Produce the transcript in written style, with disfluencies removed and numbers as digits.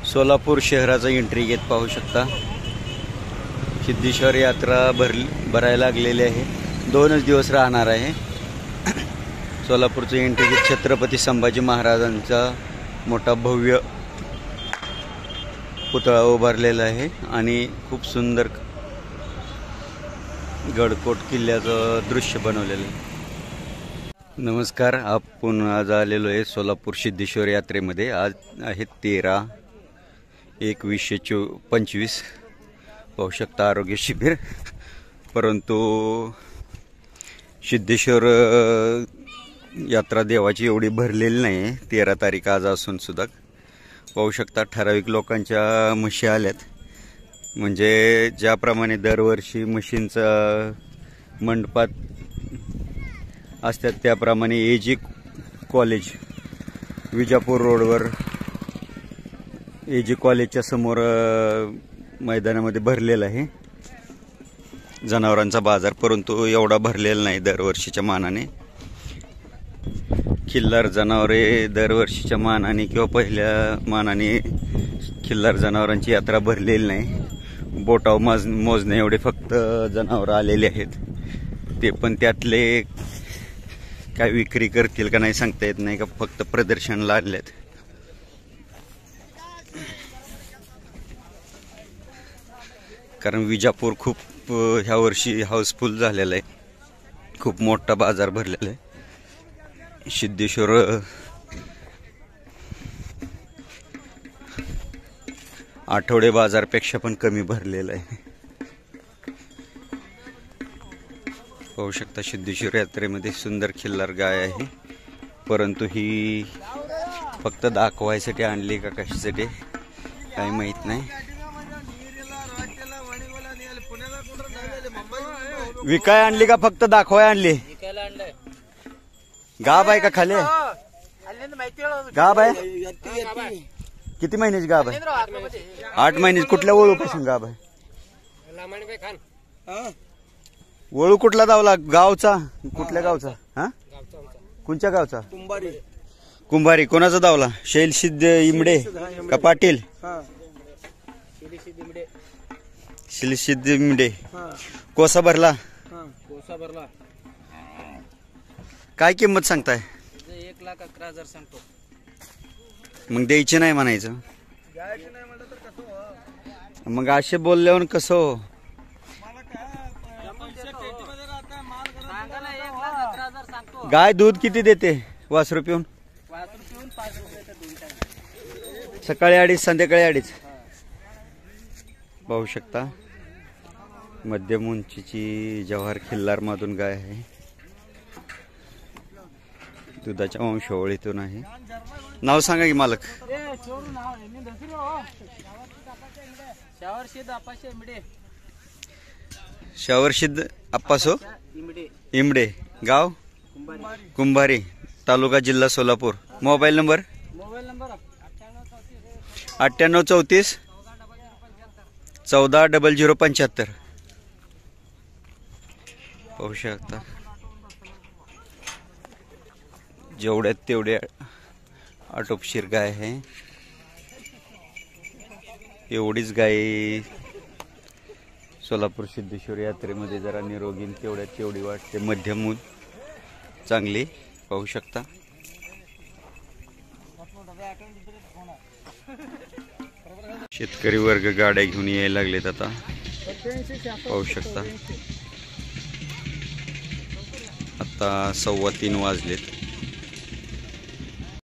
सोलापूर शहराचा entry gate पाहू शकता। सिद्धेश्वर यात्रा भरायला लागलेली आहे, 2च दिवस राहणार आहे। सोलापूरचं एंट्री गेट छत्रपती संभाजी महाराजांचा मोठा भव्य पुतळा उभारलेला आहे आणि खूप सुंदर गडकोट किल्ल्याचं दृश्य बनवलेलं आहे। नमस्कार, आपण आज आलेलो आहे सोलापूर सिद्धेश्वर यात्रेमध्ये। आज आहे 13/1/2025 पाहू शकता आरोग्य शिबिर। परंतु सिद्धेश्वर यात्रा देवाची एवढी भरलेली नाही। 13 तारीख आज असून सुद्धा पाहू शकता ठराविक लोकांच्या म्हशी आल्यात। म्हणजे ज्याप्रमाणे दरवर्षी म्हशींचा मंडपात असतात त्याप्रमाणे एजी कॉलेज विजापूर रोडवर एजी कॉलेजच्या समोर मैदानामध्ये भरलेला आहे जनावरांचा बाजार। परंतु एवढा भरलेला नाही दरवर्षीच्या मानाने। खिल्लार जनावरे दरवर्षीच्या मानाने किंवा पहिल्या मानाने खिल्लार जनावरांची यात्रा भरलेली नाही। बोटाव मोजणे एवढे फक्त जनावर आलेले आहेत, ते पण त्यातले काय विक्री करतील का नाही सांगता येत नाही, का फक्त प्रदर्शनाला आलेत। कारण विजापूर खूप ह्या वर्षी हाऊसफुल झालेला आहे, खूप मोठा बाजार भरलेला आहे। सिद्धेश्वर आठवडे बाजारपेक्षा पण कमी भरलेला आहे। पाहू शकता सिद्धेश्वर यात्रेमध्ये सुंदर खिल्लार गाय आहे, परंतु ही फक्त दाखवायसाठी आणली का कशासाठी काही माहित नाही। विकाय आणली का फक्त दाखवाय आणली? गाब आहे का खाली? गाब आहे? किती महिन्याची गाब आहे? 8 महिन्याची। कुठल्या वळूपासून गाब आहे? वळू कुठला दावला? गावचा? कुठल्या गावचा? हा, कोणत्या गावचा? कुंभारी। कोणाचा दावला? शैलसिद्ध इमडे का पाटील? शैलसिद्ध इमडे। कोसा भरला? काय किंमत सांगताय? 1,11,000 सांगतो। मग द्यायची नाही म्हणायचं? मग असे बोलल्यावर कसं हो? गाय दूध किती देते वासरू पिऊन? सकाळी 2.5 संध्याकाळी 2.5। पाहू शकता मध्यम उंचीची जव्हार खिल्लार मधून गाय आहे, दुधाच्या वंशावळीतून आहे। नाव सांगा की मालक? शावरसिद्ध अप्पासो इमडे। गाव कुंभारी, तालुका जिल्हा सोलापूर। Mobile number 9834 140075। पाहू शकता जेवढ्यात तेवढे आटोपशीर गाय आहे। एवढीच गाय सोलापूर सिद्धेश्वर यात्रेमध्ये जरा निरोगी तेवढ्यात तेवढी वाटते, मध्यम चांगली। पाहू शकता शेतकरी वर्ग गाड्या घेऊन यायला लागलेत आता। पाहू शकता आता 2:15 वाजलेत।